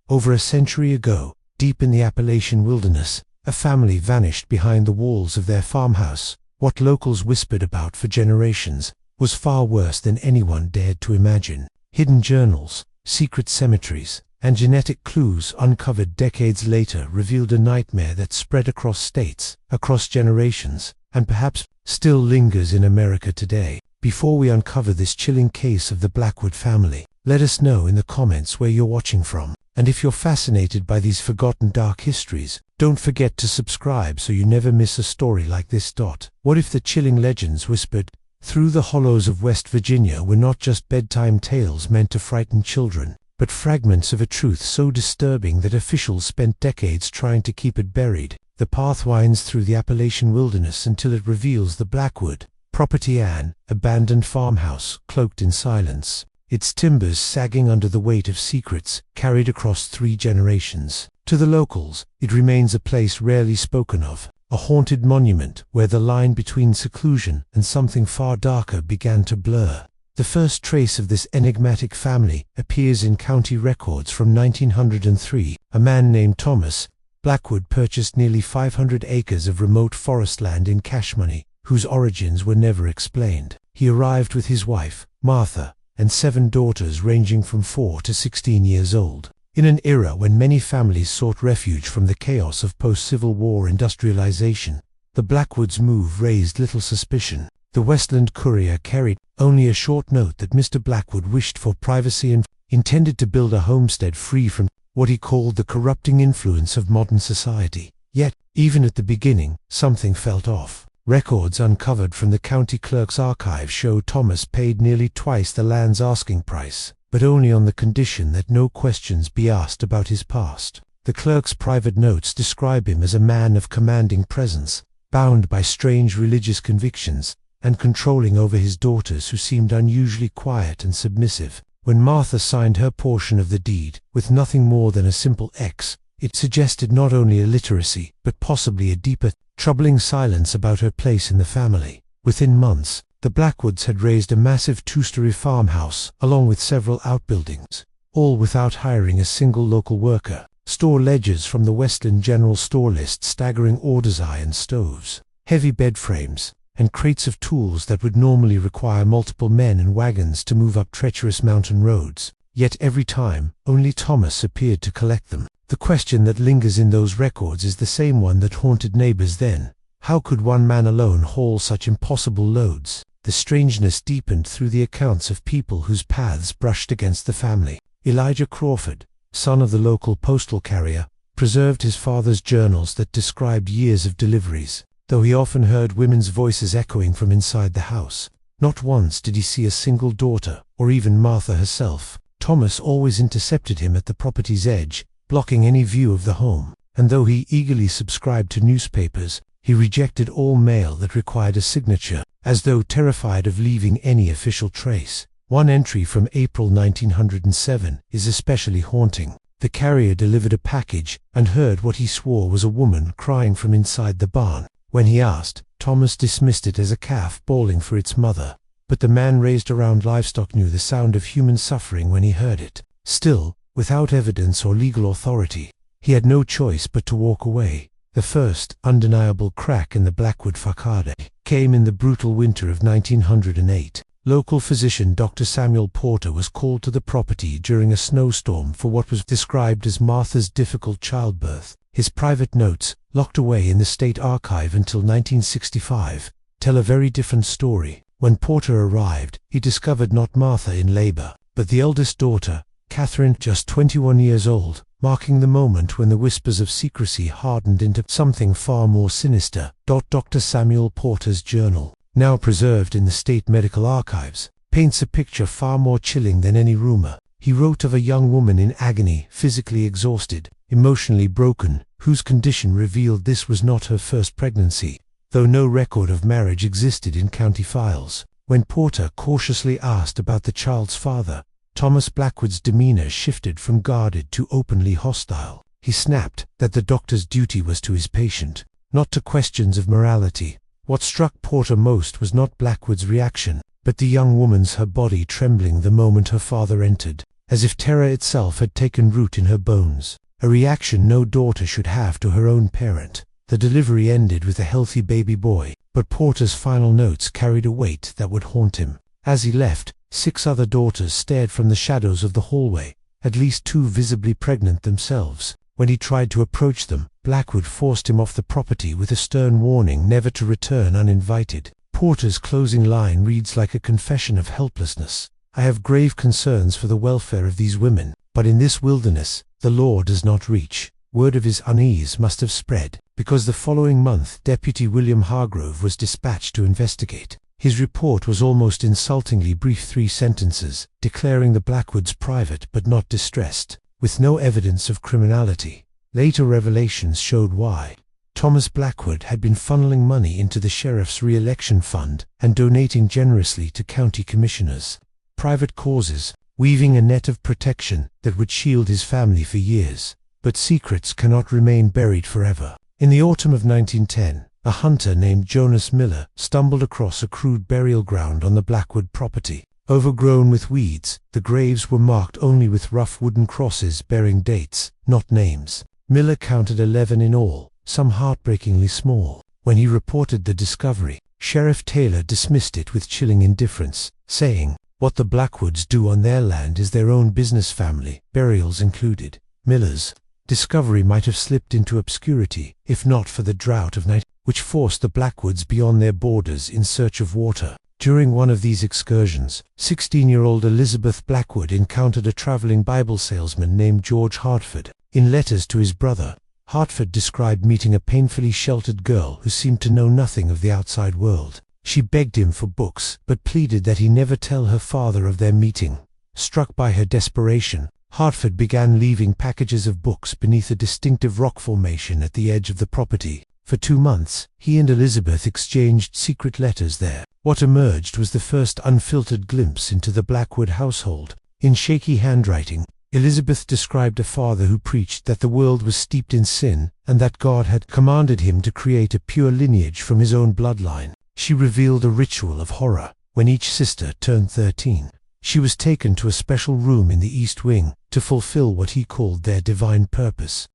Over a century ago, deep in the Appalachian wilderness, a family vanished behind the walls of their farmhouse. What locals whispered about for generations was far worse than anyone dared to imagine. Hidden journals, secret cemeteries, and genetic clues uncovered decades later revealed a nightmare that spread across states, across generations, and perhaps still lingers in America today. Before we uncover this chilling case of the Blackwood family, let us know in the comments where you're watching from. And if you're fascinated by these forgotten dark histories, don't forget to subscribe so you never miss a story like this. What if the chilling legends whispered through the hollows of West Virginia were not just bedtime tales meant to frighten children, but fragments of a truth so disturbing that officials spent decades trying to keep it buried? The path winds through the Appalachian wilderness until it reveals the Blackwood property, an abandoned farmhouse cloaked in silence, its timbers sagging under the weight of secrets carried across 3 generations. To the locals, it remains a place rarely spoken of, a haunted monument where the line between seclusion and something far darker began to blur. The first trace of this enigmatic family appears in county records from 1903. A man named Thomas Blackwood purchased nearly 500 acres of remote forest land in cash money, whose origins were never explained. He arrived with his wife, Martha, and 7 daughters ranging from 4 to 16 years old. In an era when many families sought refuge from the chaos of post-Civil War industrialization, the Blackwoods' move raised little suspicion. The Westland Courier carried only a short note that Mr. Blackwood wished for privacy and intended to build a homestead free from what he called the corrupting influence of modern society. Yet, even at the beginning, something felt off. Records uncovered from the county clerk's archive show Thomas paid nearly twice the land's asking price, but only on the condition that no questions be asked about his past. The clerk's private notes describe him as a man of commanding presence, bound by strange religious convictions, and controlling over his daughters who seemed unusually quiet and submissive. When Martha signed her portion of the deed, with nothing more than a simple X, it suggested not only illiteracy, but possibly a deeper, troubling silence about her place in the family. Within months, the Blackwoods had raised a massive 2-story farmhouse, along with several outbuildings, all without hiring a single local worker. Store ledgers from the Westland General Store list staggering orders, iron stoves, heavy bed frames, and crates of tools that would normally require multiple men and wagons to move up treacherous mountain roads. Yet every time, only Thomas appeared to collect them. The question that lingers in those records is the same one that haunted neighbors then. How could one man alone haul such impossible loads? The strangeness deepened through the accounts of people whose paths brushed against the family. Elijah Crawford, son of the local postal carrier, preserved his father's journals that described years of deliveries, though he often heard women's voices echoing from inside the house. Not once did he see a single daughter, or even Martha herself. Thomas always intercepted him at the property's edge, blocking any view of the home, and though he eagerly subscribed to newspapers, he rejected all mail that required a signature, as though terrified of leaving any official trace. One entry from April 1907 is especially haunting. The carrier delivered a package and heard what he swore was a woman crying from inside the barn. When he asked, Thomas dismissed it as a calf bawling for its mother, but the man raised around livestock knew the sound of human suffering when he heard it. Still, without evidence or legal authority, he had no choice but to walk away. The first undeniable crack in the Blackwood facade came in the brutal winter of 1908. Local physician Dr. Samuel Porter was called to the property during a snowstorm for what was described as Martha's difficult childbirth. His private notes, locked away in the state archive until 1965, tell a very different story. When Porter arrived, he discovered not Martha in labor, but the eldest daughter, Catherine, just 21 years old, marking the moment when the whispers of secrecy hardened into something far more sinister. Dr. Samuel Porter's journal, now preserved in the state medical archives, paints a picture far more chilling than any rumor. He wrote of a young woman in agony, physically exhausted, emotionally broken, whose condition revealed this was not her first pregnancy, though no record of marriage existed in county files. When Porter cautiously asked about the child's father, Thomas Blackwood's demeanor shifted from guarded to openly hostile. He snapped that the doctor's duty was to his patient, not to questions of morality. What struck Porter most was not Blackwood's reaction, but the young woman's, her body trembling the moment her father entered. as if terror itself had taken root in her bones, a reaction no daughter should have to her own parent. The delivery ended with a healthy baby boy, but Porter's final notes carried a weight that would haunt him. As he left, 6 other daughters stared from the shadows of the hallway, at least 2 visibly pregnant themselves. When he tried to approach them, Blackwood forced him off the property with a stern warning never to return uninvited. Porter's closing line reads like a confession of helplessness. I have grave concerns for the welfare of these women, but in this wilderness, the law does not reach. Word of his unease must have spread, because the following month Deputy William Hargrove was dispatched to investigate. His report was almost insultingly brief, 3 sentences, declaring the Blackwoods private but not distressed, with no evidence of criminality. Later revelations showed why. Thomas Blackwood had been funneling money into the sheriff's re-election fund and donating generously to county commissioners. Private causes, weaving a net of protection that would shield his family for years. But secrets cannot remain buried forever. In the autumn of 1910, a hunter named Jonas Miller stumbled across a crude burial ground on the Blackwood property. Overgrown with weeds, the graves were marked only with rough wooden crosses bearing dates, not names. Miller counted 11 in all, some heartbreakingly small. When he reported the discovery, Sheriff Taylor dismissed it with chilling indifference, saying, "What the Blackwoods do on their land is their own business, family, burials included." Miller's discovery might have slipped into obscurity, if not for the drought of night, which forced the Blackwoods beyond their borders in search of water. During one of these excursions, 16-year-old Elizabeth Blackwood encountered a traveling Bible salesman named George Hartford. In letters to his brother, Hartford described meeting a painfully sheltered girl who seemed to know nothing of the outside world. She begged him for books, but pleaded that he never tell her father of their meeting. Struck by her desperation, Hartford began leaving packages of books beneath a distinctive rock formation at the edge of the property. For 2 months, he and Elizabeth exchanged secret letters there. What emerged was the first unfiltered glimpse into the Blackwood household. In shaky handwriting, Elizabeth described a father who preached that the world was steeped in sin and that God had commanded him to create a pure lineage from his own bloodline. She revealed a ritual of horror. When each sister turned 13, she was taken to a special room in the East Wing to fulfill what he called their divine purpose.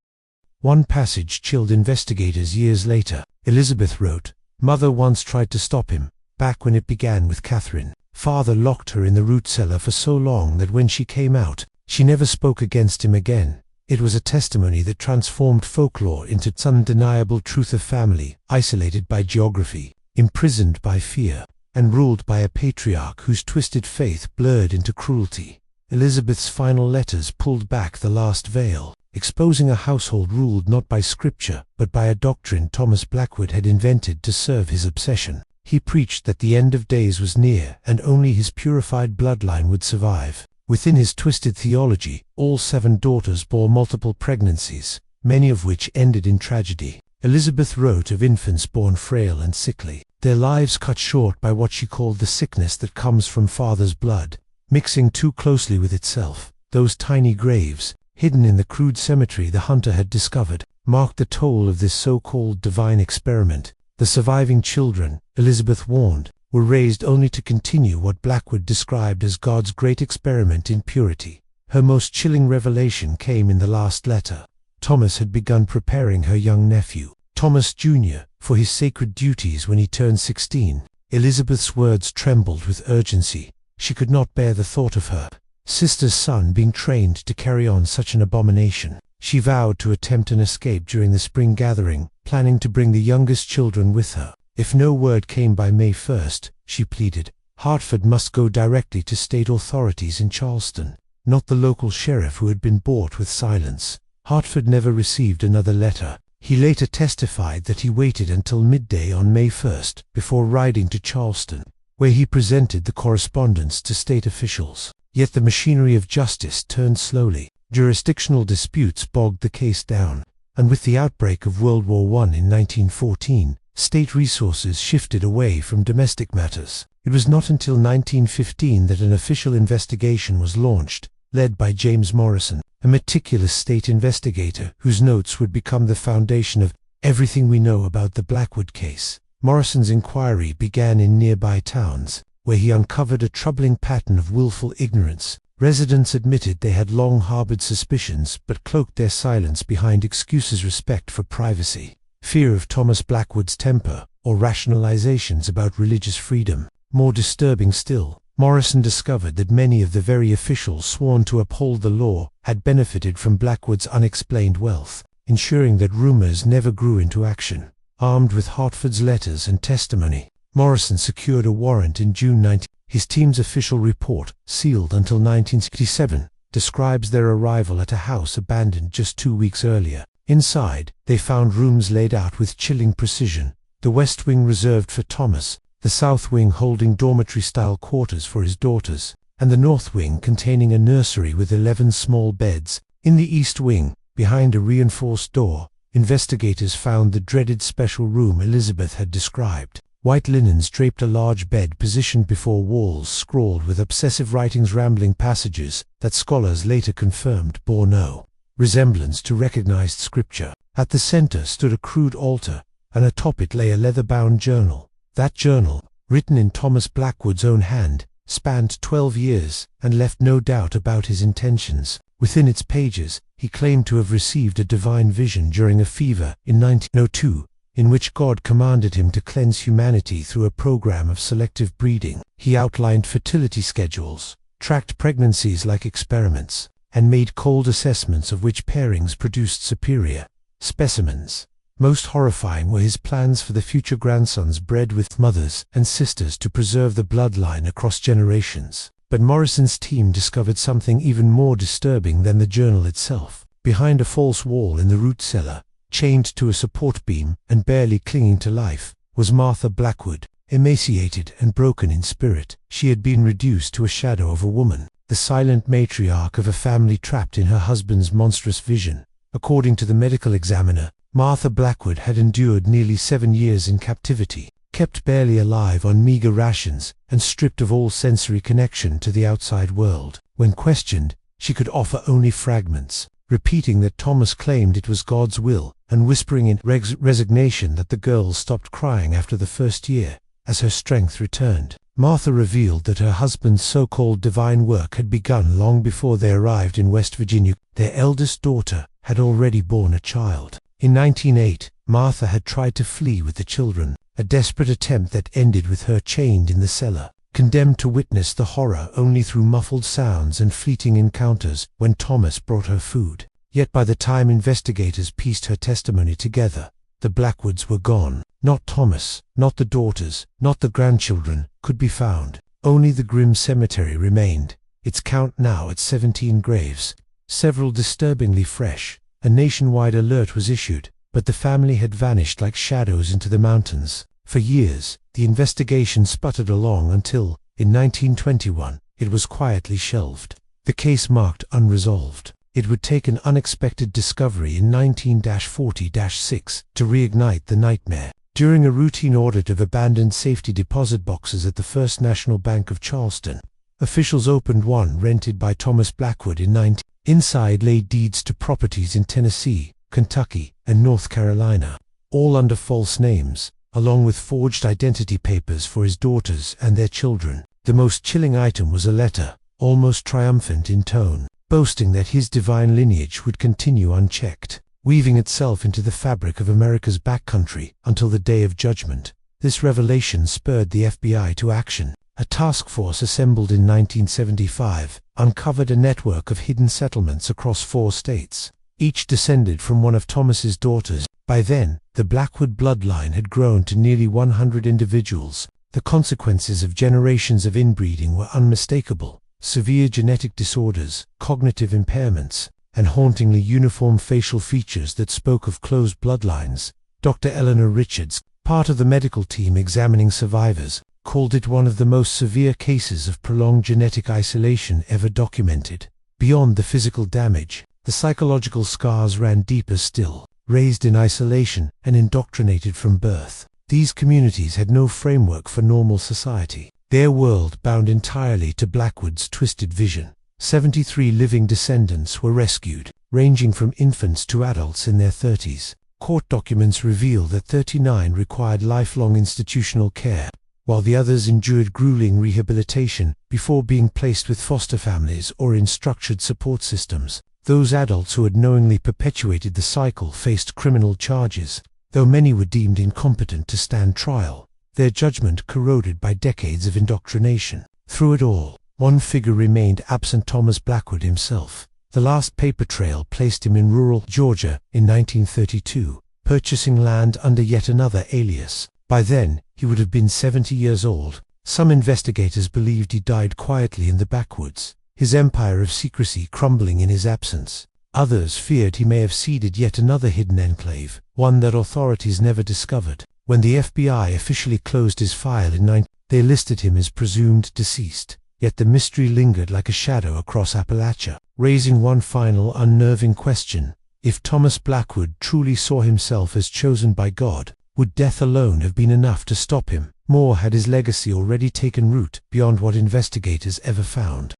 One passage chilled investigators years later. Elizabeth wrote, "Mother once tried to stop him, back when it began with Catherine. Father locked her in the root cellar for so long that when she came out, she never spoke against him again." It was a testimony that transformed folklore into its undeniable truth of family, isolated by geography, imprisoned by fear, and ruled by a patriarch whose twisted faith blurred into cruelty. Elizabeth's final letters pulled back the last veil, exposing a household ruled not by scripture but by a doctrine Thomas Blackwood had invented to serve his obsession. He preached that the end of days was near and only his purified bloodline would survive. Within his twisted theology, all 7 daughters bore multiple pregnancies, many of which ended in tragedy. Elizabeth wrote of infants born frail and sickly, their lives cut short by what she called the sickness that comes from father's blood, mixing too closely with itself. Those tiny graves, hidden in the crude cemetery the hunter had discovered, marked the toll of this so-called divine experiment. The surviving children, Elizabeth warned, were raised only to continue what Blackwood described as God's great experiment in purity. Her most chilling revelation came in the last letter. Thomas had begun preparing her young nephew, Thomas Jr., for his sacred duties when he turned 16. Elizabeth's words trembled with urgency. She could not bear the thought of her sister's son being trained to carry on such an abomination. She vowed to attempt an escape during the spring gathering, planning to bring the youngest children with her. If no word came by May 1st, she pleaded, Hartford must go directly to state authorities in Charleston, not the local sheriff who had been bought with silence. Hartford never received another letter. He later testified that he waited until midday on May 1st before riding to Charleston, where he presented the correspondence to state officials. Yet the machinery of justice turned slowly. Jurisdictional disputes bogged the case down, and with the outbreak of World War I in 1914, state resources shifted away from domestic matters. It was not until 1915 that an official investigation was launched, led by James Morrison, a meticulous state investigator whose notes would become the foundation of everything we know about the Blackwood case. Morrison's inquiry began in nearby towns, where he uncovered a troubling pattern of willful ignorance, Residents admitted they had long harbored suspicions but cloaked their silence behind excuses: respect for privacy, fear of Thomas Blackwood's temper, or rationalizations about religious freedom. More disturbing still, Morrison discovered that many of the very officials sworn to uphold the law had benefited from Blackwood's unexplained wealth, ensuring that rumors never grew into action. Armed with Hartford's letters and testimony, Morrison secured a warrant in June 19. His team's official report, sealed until 1967, describes their arrival at a house abandoned just 2 weeks earlier. Inside, they found rooms laid out with chilling precision, the west wing reserved for Thomas, the south wing holding dormitory-style quarters for his daughters, and the north wing containing a nursery with 11 small beds. In the east wing, behind a reinforced door, investigators found the dreaded special room Elizabeth had described. White linens draped a large bed positioned before walls scrawled with obsessive writings, rambling passages that scholars later confirmed bore no resemblance to recognized scripture. At the center stood a crude altar, and atop it lay a leather-bound journal. That journal, written in Thomas Blackwood's own hand, spanned 12 years and left no doubt about his intentions. Within its pages, he claimed to have received a divine vision during a fever in 1902, in which God commanded him to cleanse humanity through a program of selective breeding. He outlined fertility schedules, tracked pregnancies like experiments, and made cold assessments of which pairings produced superior specimens. Most horrifying were his plans for the future grandsons bred with mothers and sisters to preserve the bloodline across generations. But Morrison's team discovered something even more disturbing than the journal itself. Behind a false wall in the root cellar, chained to a support beam and barely clinging to life, was Martha Blackwood, emaciated and broken in spirit. She had been reduced to a shadow of a woman, the silent matriarch of a family trapped in her husband's monstrous vision. According to the medical examiner, Martha Blackwood had endured nearly 7 years in captivity, kept barely alive on meager rations, and stripped of all sensory connection to the outside world. When questioned, she could offer only fragments, repeating that Thomas claimed it was God's will, and whispering in resignation that the girls stopped crying after the first year, as her strength returned. Martha revealed that her husband's so-called divine work had begun long before they arrived in West Virginia. Their eldest daughter had already borne a child. In 1908, Martha had tried to flee with the children, a desperate attempt that ended with her chained in the cellar, condemned to witness the horror only through muffled sounds and fleeting encounters when Thomas brought her food. Yet by the time investigators pieced her testimony together, the Blackwoods were gone. Not Thomas, not the daughters, not the grandchildren could be found. Only the grim cemetery remained, its count now at 17 graves, several disturbingly fresh. A nationwide alert was issued, but the family had vanished like shadows into the mountains. For years, the investigation sputtered along until, in 1921, it was quietly shelved. The case marked unresolved. It would take an unexpected discovery in 19-40-6 to reignite the nightmare. During a routine audit of abandoned safety deposit boxes at the First National Bank of Charleston, officials opened one rented by Thomas Blackwood in 19. Inside lay deeds to properties in Tennessee, Kentucky, and North Carolina, all under false names, along with forged identity papers for his daughters and their children. The most chilling item was a letter, almost triumphant in tone, boasting that his divine lineage would continue unchecked, weaving itself into the fabric of America's backcountry until the day of judgment. This revelation spurred the FBI to action. A task force assembled in 1975 uncovered a network of hidden settlements across 4 states, each descended from one of Thomas's daughters. By then, the Blackwood bloodline had grown to nearly 100 individuals. The consequences of generations of inbreeding were unmistakable: severe genetic disorders, cognitive impairments, and hauntingly uniform facial features that spoke of closed bloodlines. Dr. Eleanor Richards, part of the medical team examining survivors, called it one of the most severe cases of prolonged genetic isolation ever documented. Beyond the physical damage, the psychological scars ran deeper still. Raised in isolation and indoctrinated from birth, these communities had no framework for normal society. Their world bound entirely to Blackwood's twisted vision. 73 living descendants were rescued, ranging from infants to adults in their 30s. Court documents reveal that 39 required lifelong institutional care, while the others endured grueling rehabilitation before being placed with foster families or in structured support systems. Those adults who had knowingly perpetuated the cycle faced criminal charges, though many were deemed incompetent to stand trial, their judgment corroded by decades of indoctrination. Through it all, one figure remained absent: Thomas Blackwood himself. The last paper trail placed him in rural Georgia in 1932, purchasing land under yet another alias. By then, he would have been 70 years old. Some investigators believed he died quietly in the backwoods, his empire of secrecy crumbling in his absence. Others feared he may have seeded yet another hidden enclave, one that authorities never discovered. When the FBI officially closed his file in 19, they listed him as presumed deceased. Yet the mystery lingered like a shadow across Appalachia, raising one final unnerving question. If Thomas Blackwood truly saw himself as chosen by God, would death alone have been enough to stop him? More had his legacy already taken root beyond what investigators ever found.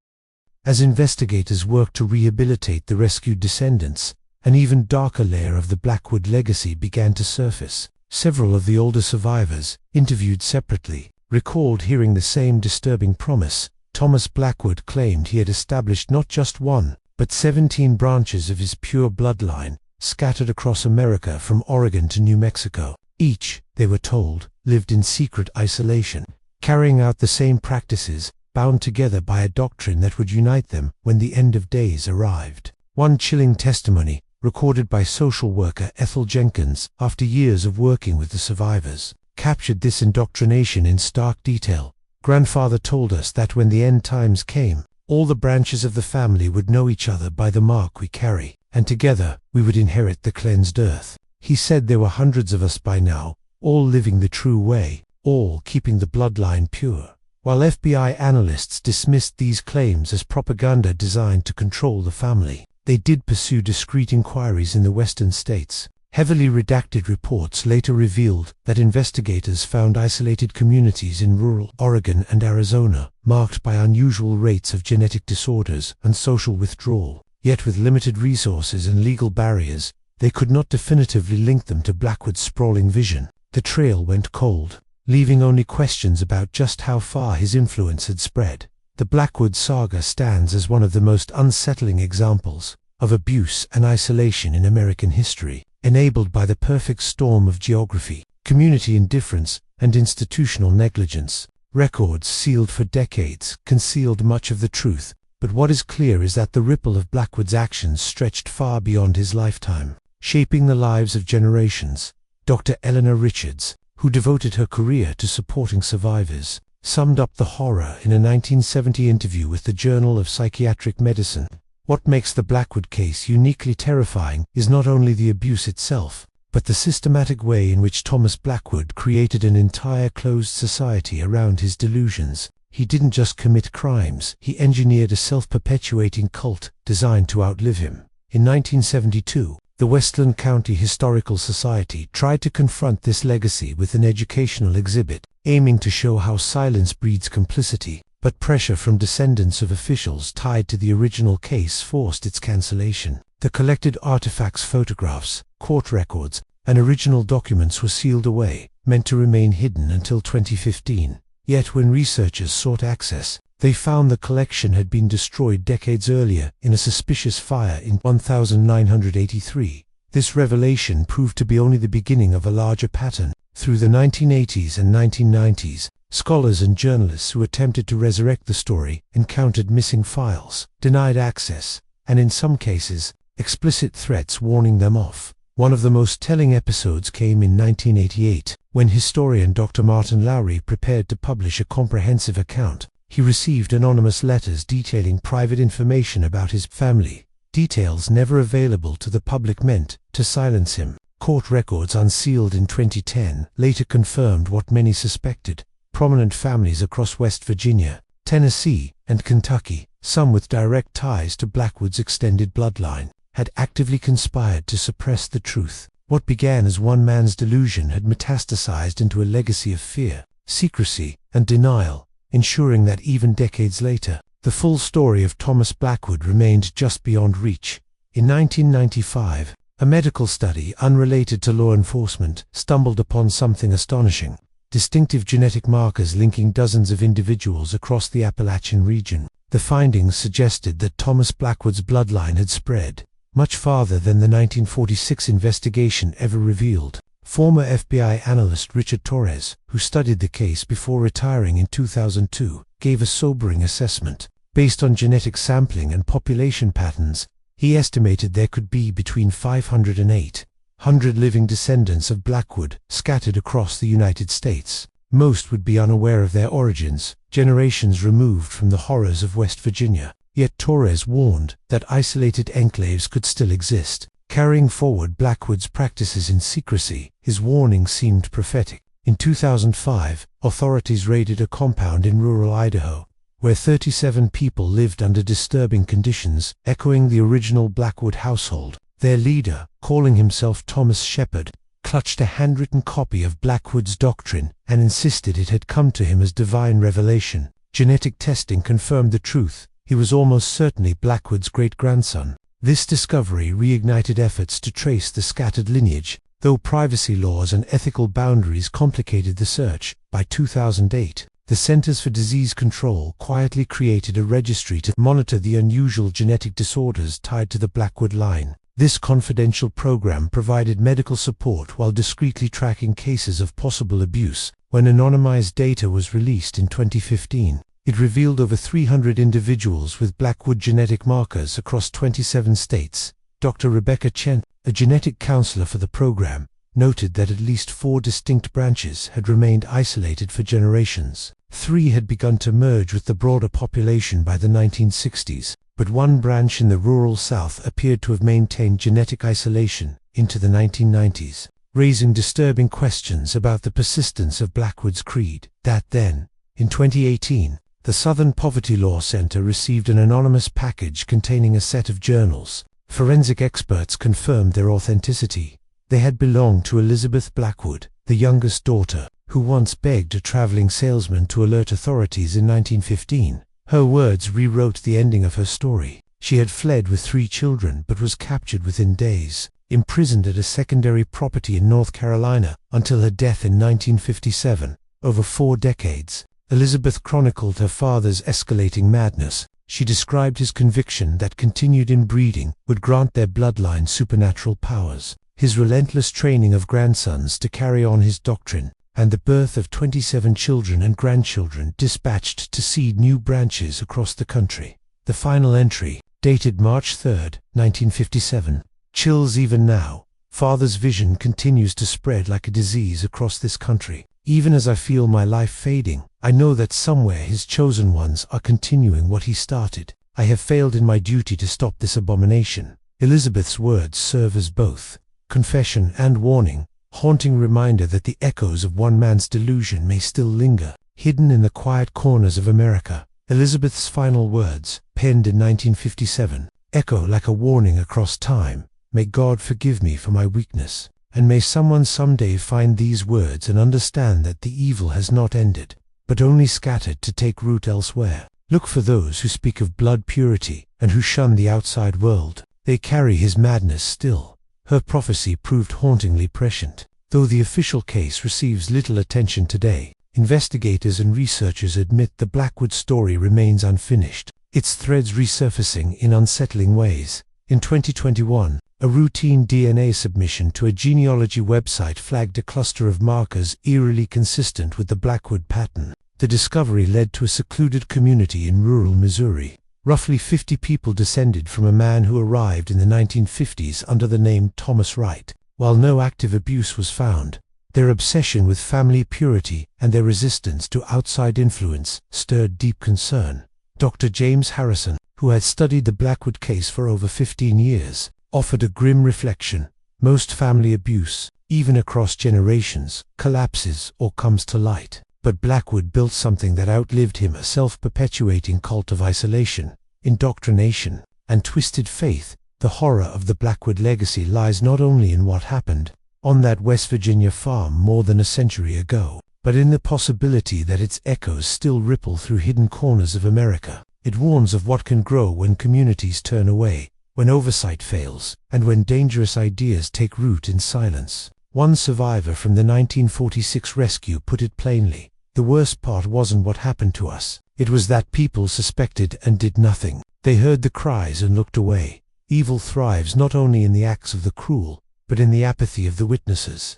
As investigators worked to rehabilitate the rescued descendants, an even darker layer of the Blackwood legacy began to surface. Several of the older survivors, interviewed separately, recalled hearing the same disturbing promise. Thomas Blackwood claimed he had established not just one, but 17 branches of his pure bloodline, scattered across America from Oregon to New Mexico. Each, they were told, lived in secret isolation, carrying out the same practices, bound together by a doctrine that would unite them when the end of days arrived. One chilling testimony, recorded by social worker Ethel Jenkins after years of working with the survivors, captured this indoctrination in stark detail. "Grandfather told us that when the end times came, all the branches of the family would know each other by the mark we carry, and together we would inherit the cleansed earth. He said there were hundreds of us by now, all living the true way, all keeping the bloodline pure." While FBI analysts dismissed these claims as propaganda designed to control the family, they did pursue discreet inquiries in the western states. Heavily redacted reports later revealed that investigators found isolated communities in rural Oregon and Arizona, marked by unusual rates of genetic disorders and social withdrawal. Yet with limited resources and legal barriers, they could not definitively link them to Blackwood's sprawling vision. The trail went cold, leaving only questions about just how far his influence had spread. The Blackwood saga stands as one of the most unsettling examples of abuse and isolation in American history, enabled by the perfect storm of geography, community indifference, and institutional negligence. Records sealed for decades concealed much of the truth, but what is clear is that the ripple of Blackwood's actions stretched far beyond his lifetime, shaping the lives of generations. Dr. Eleanor Richards, who devoted her career to supporting survivors, summed up the horror in a 1970 interview with the Journal of Psychiatric Medicine. "What makes the Blackwood case uniquely terrifying is not only the abuse itself, but the systematic way in which Thomas Blackwood created an entire closed society around his delusions. He didn't just commit crimes, he engineered a self-perpetuating cult designed to outlive him." In 1972, the Westland County Historical Society tried to confront this legacy with an educational exhibit, aiming to show how silence breeds complicity, but pressure from descendants of officials tied to the original case forced its cancellation. The collected artifacts, photographs, court records, and original documents were sealed away, meant to remain hidden until 2015. Yet when researchers sought access, they found the collection had been destroyed decades earlier in a suspicious fire in 1983. This revelation proved to be only the beginning of a larger pattern. Through the 1980s and 1990s, scholars and journalists who attempted to resurrect the story encountered missing files, denied access, and in some cases, explicit threats warning them off. One of the most telling episodes came in 1988, when historian Dr. Martin Lowry prepared to publish a comprehensive account. He received anonymous letters detailing private information about his family, details never available to the public meant to silence him. Court records unsealed in 2010 later confirmed what many suspected. Prominent families across West Virginia, Tennessee, and Kentucky, some with direct ties to Blackwood's extended bloodline, had actively conspired to suppress the truth. What began as one man's delusion had metastasized into a legacy of fear, secrecy, and denial, ensuring that even decades later, the full story of Thomas Blackwood remained just beyond reach. In 1995, a medical study unrelated to law enforcement stumbled upon something astonishing. distinctive genetic markers linking dozens of individuals across the Appalachian region. The findings suggested that Thomas Blackwood's bloodline had spread much farther than the 1946 investigation ever revealed. Former FBI analyst Richard Torres, who studied the case before retiring in 2002, gave a sobering assessment. Based on genetic sampling and population patterns, he estimated there could be between 500 and 800 living descendants of Blackwood scattered across the United States. Most would be unaware of their origins, generations removed from the horrors of West Virginia. Yet Torres warned that isolated enclaves could still exist. Carrying forward Blackwood's practices in secrecy, his warning seemed prophetic. In 2005, authorities raided a compound in rural Idaho, where 37 people lived under disturbing conditions, echoing the original Blackwood household. Their leader, calling himself Thomas Shepard, clutched a handwritten copy of Blackwood's doctrine and insisted it had come to him as divine revelation. Genetic testing confirmed the truth. He was almost certainly Blackwood's great-grandson. This discovery reignited efforts to trace the scattered lineage, though privacy laws and ethical boundaries complicated the search. By 2008, the Centers for Disease Control quietly created a registry to monitor the unusual genetic disorders tied to the Blackwood line. This confidential program provided medical support while discreetly tracking cases of possible abuse. When anonymized data was released in 2015, it revealed over 300 individuals with Blackwood genetic markers across 27 states. Dr. Rebecca Chen, a genetic counselor for the program, noted that at least 4 distinct branches had remained isolated for generations. 3 had begun to merge with the broader population by the 1960s, but one branch in the rural South appeared to have maintained genetic isolation into the 1990s, raising disturbing questions about the persistence of Blackwood's creed. In 2018, the Southern Poverty Law Center received an anonymous package containing a set of journals. Forensic experts confirmed their authenticity. They had belonged to Elizabeth Blackwood, the youngest daughter, who once begged a traveling salesman to alert authorities in 1915. Her words rewrote the ending of her story. She had fled with 3 children but was captured within days, imprisoned at a secondary property in North Carolina until her death in 1957. Over 4 decades, Elizabeth chronicled her father's escalating madness. She described his conviction that continued inbreeding would grant their bloodline supernatural powers, his relentless training of grandsons to carry on his doctrine, and the birth of 27 children and grandchildren dispatched to seed new branches across the country. The final entry, dated March 3, 1957, chills even now. Father's vision continues to spread like a disease across this country. Even as I feel my life fading, I know that somewhere his chosen ones are continuing what he started. I have failed in my duty to stop this abomination. Elizabeth's words serve as both confession and warning, haunting reminder that the echoes of one man's delusion may still linger, hidden in the quiet corners of America. Elizabeth's final words, penned in 1957, echo like a warning across time. May God forgive me for my weakness. And may someone someday find these words and understand that the evil has not ended, but only scattered to take root elsewhere. Look for those who speak of blood purity and who shun the outside world. They carry his madness still. Her prophecy proved hauntingly prescient. Though the official case receives little attention today, investigators and researchers admit the Blackwood story remains unfinished, its threads resurfacing in unsettling ways. In 2021, a routine DNA submission to a genealogy website flagged a cluster of markers eerily consistent with the Blackwood pattern. The discovery led to a secluded community in rural Missouri. Roughly 50 people descended from a man who arrived in the 1950s under the name Thomas Wright. While no active abuse was found, their obsession with family purity and their resistance to outside influence stirred deep concern. Dr. James Harrison, who had studied the Blackwood case for over 15 years, offered a grim reflection. Most family abuse, even across generations, collapses or comes to light. But Blackwood built something that outlived him, a self-perpetuating cult of isolation, indoctrination, and twisted faith. The horror of the Blackwood legacy lies not only in what happened on that West Virginia farm more than a century ago, but in the possibility that its echoes still ripple through hidden corners of America. It warns of what can grow when communities turn away, when oversight fails, and when dangerous ideas take root in silence. One survivor from the 1946 rescue put it plainly: "The worst part wasn't what happened to us. It was that people suspected and did nothing. They heard the cries and looked away." Evil thrives not only in the acts of the cruel, but in the apathy of the witnesses.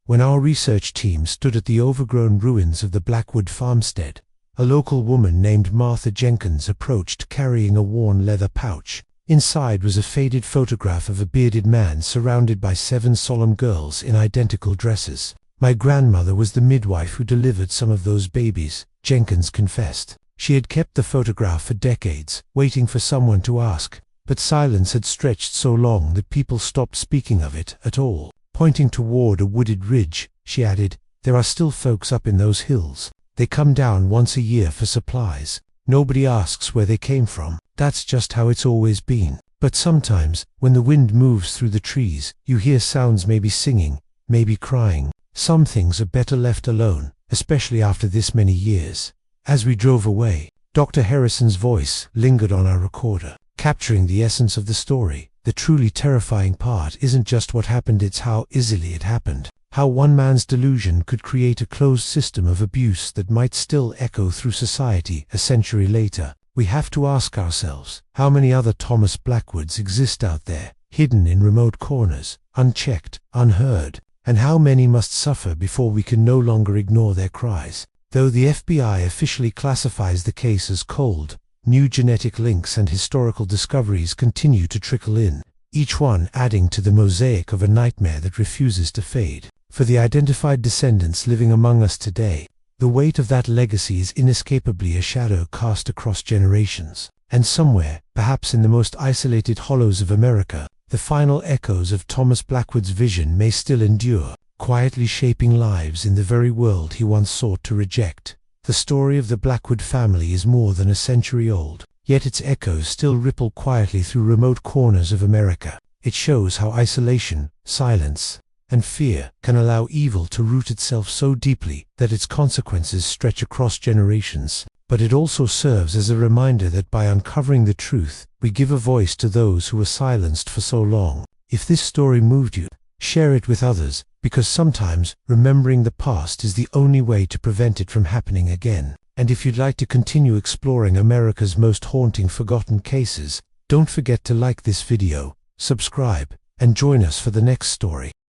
When our research team stood at the overgrown ruins of the Blackwood farmstead, a local woman named Martha Jenkins approached carrying a worn leather pouch. Inside was a faded photograph of a bearded man surrounded by 7 solemn girls in identical dresses. "My grandmother was the midwife who delivered some of those babies," Jenkins confessed. She had kept the photograph for decades, waiting for someone to ask, but silence had stretched so long that people stopped speaking of it at all. Pointing toward a wooded ridge, she added, "There are still folks up in those hills. They come down once a year for supplies. Nobody asks where they came from. That's just how it's always been. But sometimes, when the wind moves through the trees, you hear sounds, maybe singing, maybe crying. Some things are better left alone, especially after this many years." As we drove away, Dr. Harrison's voice lingered on our recorder, capturing the essence of the story. The truly terrifying part isn't just what happened, it's how easily it happened. How one man's delusion could create a closed system of abuse that might still echo through society a century later. We have to ask ourselves, how many other Thomas Blackwoods exist out there, hidden in remote corners, unchecked, unheard, and how many must suffer before we can no longer ignore their cries? Though the FBI officially classifies the case as cold, new genetic links and historical discoveries continue to trickle in, each one adding to the mosaic of a nightmare that refuses to fade. For the identified descendants living among us today, the weight of that legacy is inescapably a shadow cast across generations. And somewhere, perhaps in the most isolated hollows of America, the final echoes of Thomas Blackwood's vision may still endure, quietly shaping lives in the very world he once sought to reject. The story of the Blackwood family is more than a century old, yet its echoes still ripple quietly through remote corners of America. It shows how isolation, silence, and fear can allow evil to root itself so deeply that its consequences stretch across generations. But it also serves as a reminder that by uncovering the truth, we give a voice to those who were silenced for so long. If this story moved you, share it with others, because sometimes remembering the past is the only way to prevent it from happening again. And if you'd like to continue exploring America's most haunting forgotten cases, don't forget to like this video, subscribe, and join us for the next story.